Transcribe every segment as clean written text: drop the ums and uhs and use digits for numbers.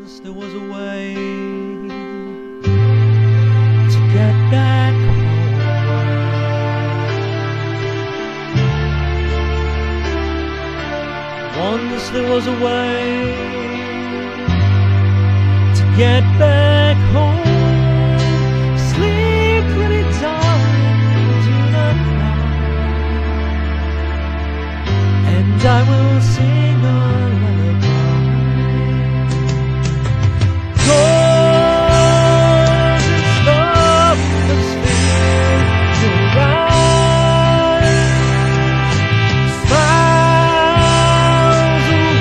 Once there was a way to get back home. Once there was a way to get back home. Sleep, pretty darling, do not cry, and I will sing a lullaby. Cause it's love that's filled your eyes, smiles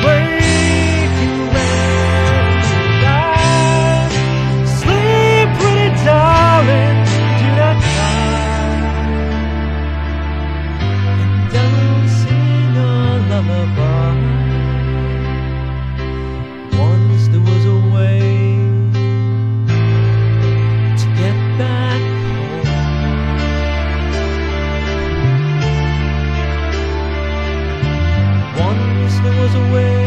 awake you when you die. Sleep, pretty darling, do not cry, and I will sing a lullaby. Once there was a way to get back home. Once there was a way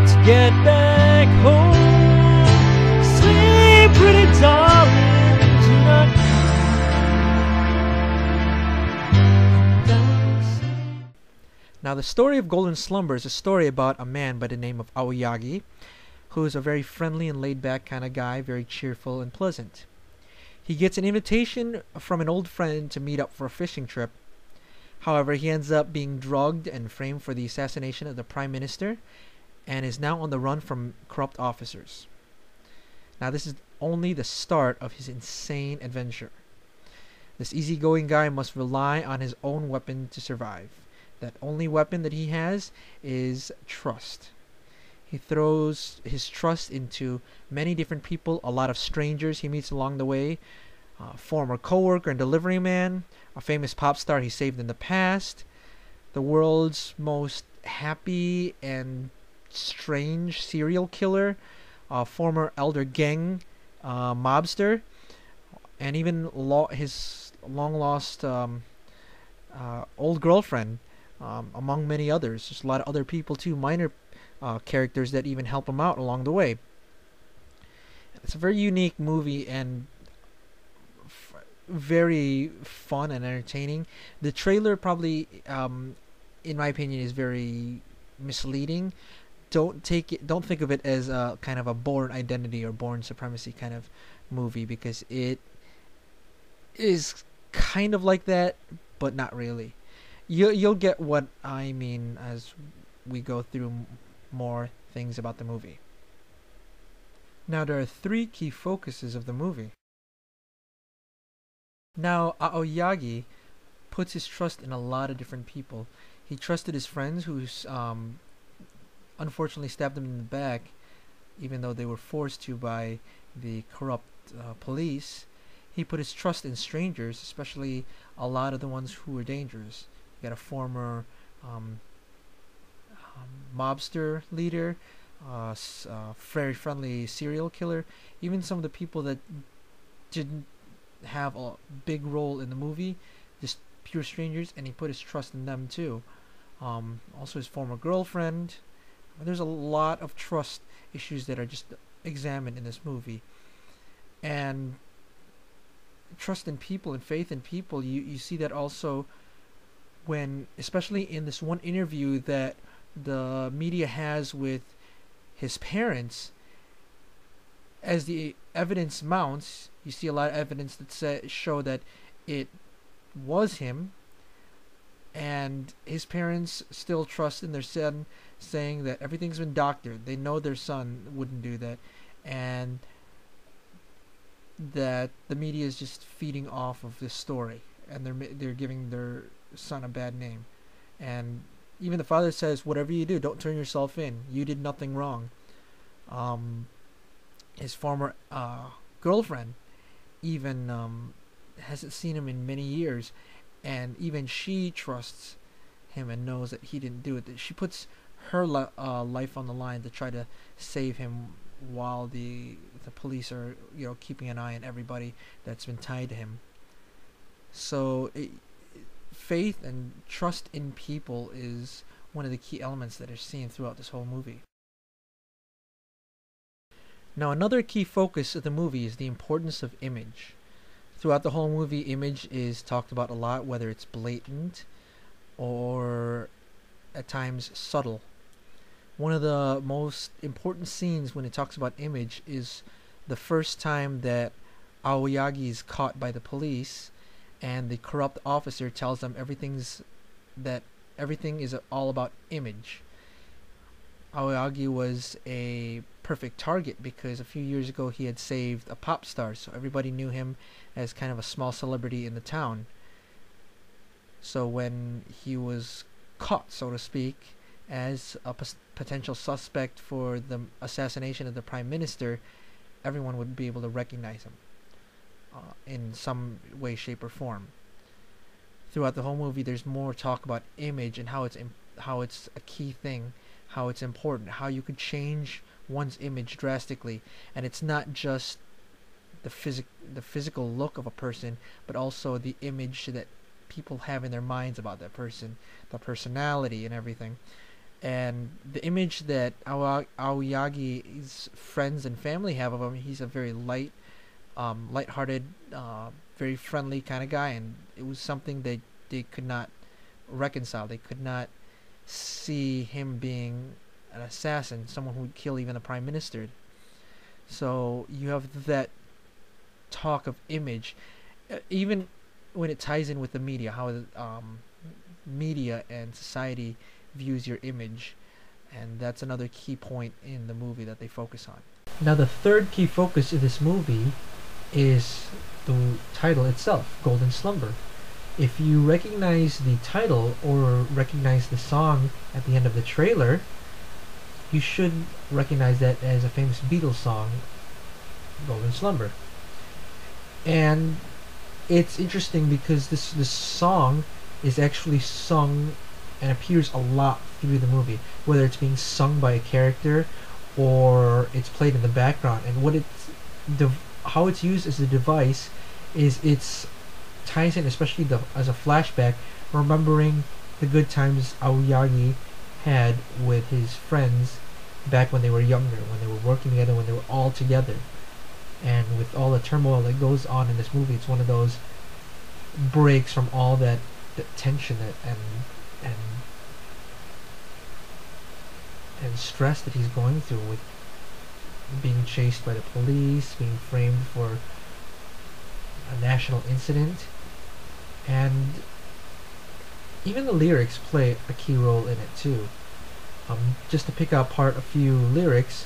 to get back home. Sleep, pretty darling, do not cry. Now, the story of Golden Slumber is a story about a man by the name of Aoyagi, who is a very friendly and laid-back kind of guy, very cheerful and pleasant. He gets an invitation from an old friend to meet up for a fishing trip. However, he ends up being drugged and framed for the assassination of the Prime Minister, and is now on the run from corrupt officers. Now, this is only the start of his insane adventure. This easygoing guy must rely on his own weapon to survive. That only weapon that he has is trust. He throws his trust into many different people, a lot of strangers he meets along the way, a former co-worker and delivery man, a famous pop star he saved in the past, the world's most happy and strange serial killer, a former elder gang mobster, and even his long-lost old girlfriend, among many others. There's a lot of other people too, minor characters that even help him out along the way. It's a very unique movie and very fun and entertaining. The trailer probably, in my opinion, is very misleading. Don't think of it as a kind of a Bourne Identity or Bourne Supremacy kind of movie, because it is kind of like that, but not really. You'll get what I mean as we go through more things about the movie. Now, there are three key focuses of the movie. Now, Aoyagi puts his trust in a lot of different people. He trusted his friends, who unfortunately stabbed him in the back, even though they were forced to by the corrupt police. He put his trust in strangers, especially a lot of the ones who were dangerous. You got a former mobster leader, very friendly serial killer, even some of the people that didn't have a big role in the movie, just pure strangers, and he put his trust in them too. Also his former girlfriend. There's a lot of trust issues that are just examined in this movie. And trust in people and faith in people, you see that also when, especially in this one interview that the media has with his parents. As the evidence mounts, you see a lot of evidence that show that it was him, and his parents still trust in their son, saying that everything's been doctored. They know their son wouldn't do that, and that the media is just feeding off of this story, and they're giving their son a bad name. And even the father says, whatever you do, don't turn yourself in. You did nothing wrong. His former girlfriend even hasn't seen him in many years, and even she trusts him and knows that he didn't do it. That she puts her life on the line to try to save him, while the police are keeping an eye on everybody that's been tied to him. So faith and trust in people is one of the key elements that are seen throughout this whole movie. Now, another key focus of the movie is the importance of image. Throughout the whole movie, image is talked about a lot, whether it's blatant or at times subtle. One of the most important scenes when it talks about image is the first time that Aoyagi is caught by the police, and the corrupt officer tells them everything is all about image. Aoyagi was a perfect target because a few years ago he had saved a pop star, so everybody knew him as kind of a small celebrity in the town. So when he was caught, so to speak, as a potential suspect for the assassination of the prime minister, everyone would be able to recognize him in some way, shape, or form. Throughout the whole movie, there's more talk about image and how it's a key thing, how it's important, how you could change one's image drastically, and it's not just the physical look of a person, but also the image that people have in their minds about that person, the personality and everything. And the image that Aoyagi's friends and family have of him, he's a very light-hearted, very friendly kind of guy, and it was something that they could not reconcile. They could not see him being an assassin, someone who would kill even the prime minister. So you have that talk of image, even when it ties in with the media, how media and society views your image, and that's another key point in the movie that they focus on. Now, the third key focus of this movie is the title itself, Golden Slumber. If you recognize the title or recognize the song at the end of the trailer, you should recognize that as a famous Beatles song, Golden Slumber. And it's interesting because this song is actually sung and appears a lot through the movie, whether it's being sung by a character or it's played in the background. And how it's used as a device is it's ties in, especially as a flashback, remembering the good times Aoyagi had with his friends back when they were younger, when they were working together, when they were all together. And with all the turmoil that goes on in this movie, it's one of those breaks from all that tension and stress that he's going through with being chased by the police, being framed for a national incident. And even the lyrics play a key role in it too. Just to pick apart a few lyrics,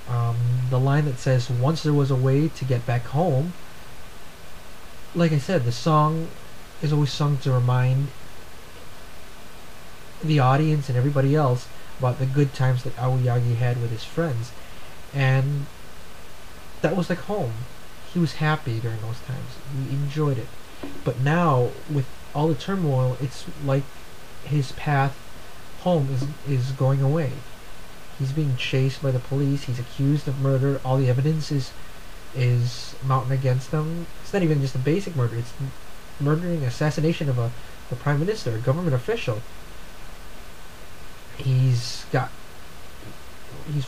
the line that says, "Once there was a way to get back home," like I said, the song is always sung to remind the audience and everybody else about the good times that Aoyagi had with his friends. And that was like home. He was happy during those times. He enjoyed it. But now, with all the turmoil, it's like his path home is going away. He's being chased by the police. He's accused of murder. All the evidence is mounting against him. It's not even just a basic murder. It's murdering, assassination of the prime minister, a government official. He's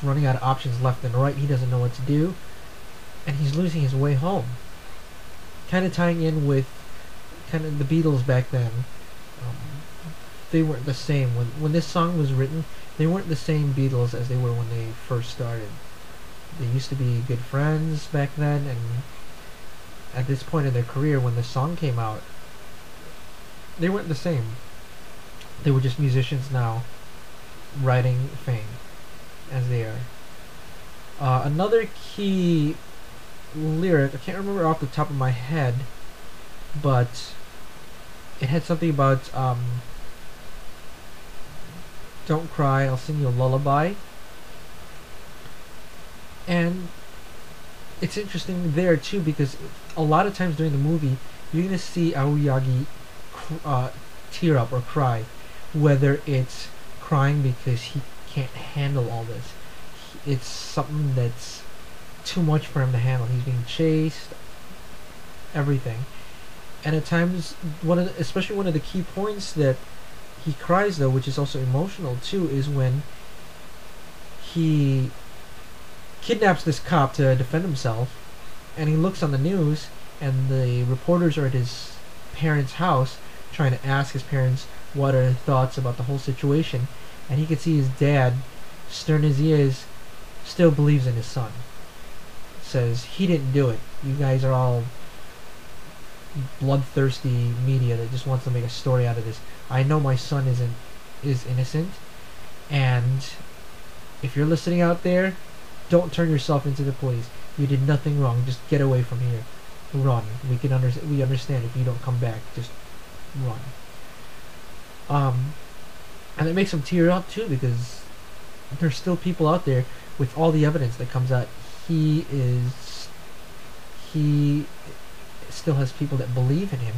running out of options left and right. He doesn't know what to do, and he's losing his way home. Kind of tying in with kind of the Beatles back then. They weren't the same when this song was written. They weren't the same Beatles as they were when they first started. They used to be good friends back then, and at this point in their career, when the song came out, they weren't the same. They were just musicians now, writing fame as they are. Another key lyric, I can't remember off the top of my head, but it had something about "Don't cry, I'll sing you a lullaby." And it's interesting there too, because a lot of times during the movie you're going to see Aoyagi tear up or cry, whether it's crying because he can't handle all this. It's something that's too much for him to handle. He's being chased, everything. And at times, especially one of the key points that he cries though, which is also emotional too, is when he kidnaps this cop to defend himself, and he looks on the news, and the reporters are at his parents' house trying to ask his parents what are their thoughts about the whole situation, and he can see his dad, stern as he is, still believes in his son. Says he didn't do it. You guys are all bloodthirsty media that just wants to make a story out of this. I know my son is innocent, and if you're listening out there, don't turn yourself into the police. You did nothing wrong. Just get away from here. Run. We understand if you don't come back. Just run. And it makes him tear up too, because there's still people out there with all the evidence that comes out. He still has people that believe in him,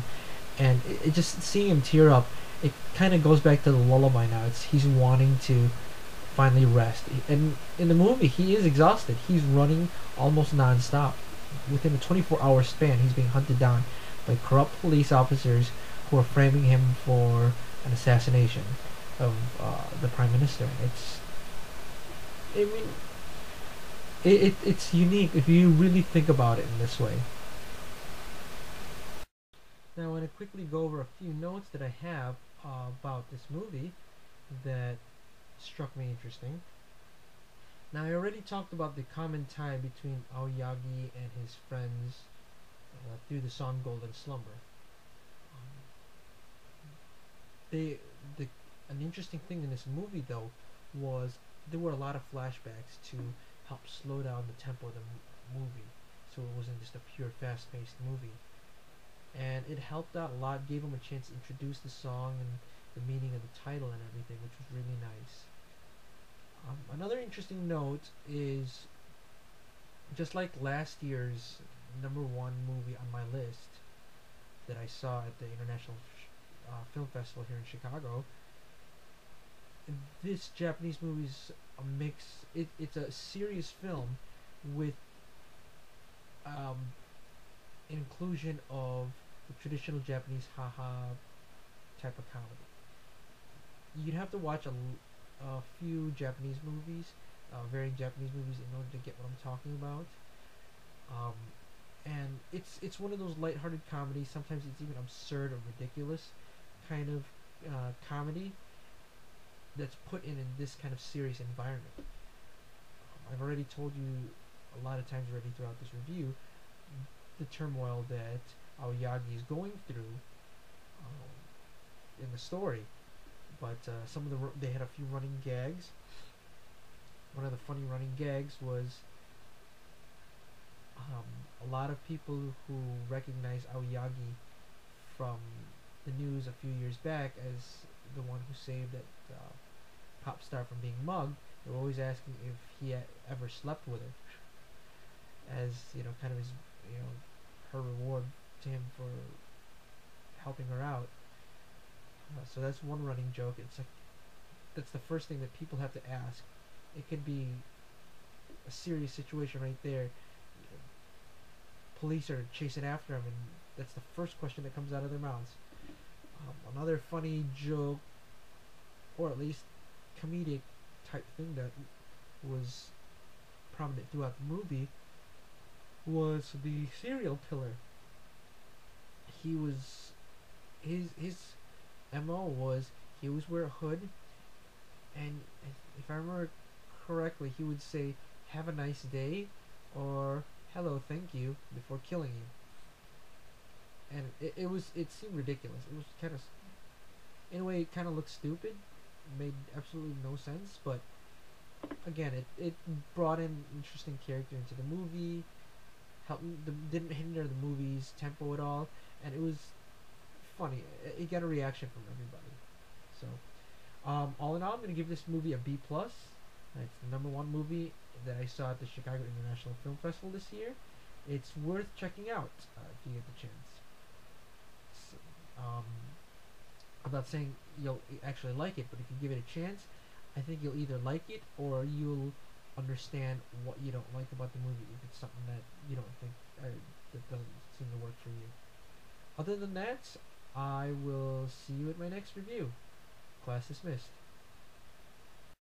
and it just seeing him tear up, it kind of goes back to the lullaby now. He's wanting to finally rest, and in the movie he is exhausted. He's running almost non-stop. Within a 24-hour span, he's being hunted down by corrupt police officers who are framing him for an assassination of the prime minister. It's unique if you really think about it in this way. Now I want to quickly go over a few notes that I have about this movie that struck me interesting. Now I already talked about the common tie between Aoyagi and his friends through the song Golden Slumber. An interesting thing in this movie though was there were a lot of flashbacks to help slow down the tempo of the movie, so it wasn't just a pure fast-paced movie. And it helped out a lot, gave him a chance to introduce the song and the meaning of the title and everything, which was really nice. Another interesting note is, just like last year's #1 movie on my list that I saw at the International Film Festival here in Chicago, this Japanese movie's a mix. It's a serious film with inclusion of the traditional Japanese haha type of comedy. You'd have to watch a few Japanese movies, varying Japanese movies, in order to get what I'm talking about. And it's one of those lighthearted comedies. Sometimes it's even absurd or ridiculous kind of comedy that's put in this kind of serious environment. I've already told you a lot of times already throughout this review the turmoil that Aoyagi is going through in the story. But they had a few running gags. One of the funny running gags was a lot of people who recognize Aoyagi from the news a few years back as the one who saved that pop star from being mugged. They were always asking if he had ever slept with her, as kind of his, her reward to him for helping her out. So that's one running joke. It's like that's the first thing that people have to ask. It could be a serious situation right there. Police are chasing after him, and that's the first question that comes out of their mouths. Another funny joke, or at least comedic type thing that was prominent throughout the movie, was the serial killer. He was his MO was he always wear a hood, and if I remember correctly, he would say "Have a nice day" or "Hello, thank you" before killing you. And it seemed ridiculous. It was kind of, in a way, it kind of looked stupid. It made absolutely no sense, but again, it brought in interesting character into the movie. Didn't hinder the movie's tempo at all, and it was funny. It got a reaction from everybody. So, all in all, I'm going to give this movie a B+. It's the #1 movie that I saw at the Chicago International Film Festival this year. It's worth checking out if you get the chance. So, I'm not saying you'll actually like it, but if you give it a chance, I think you'll either like it or you'll understand what you don't like about the movie if it's something that you don't think that doesn't seem to work for you. Other than that, I will see you at my next review. Class dismissed.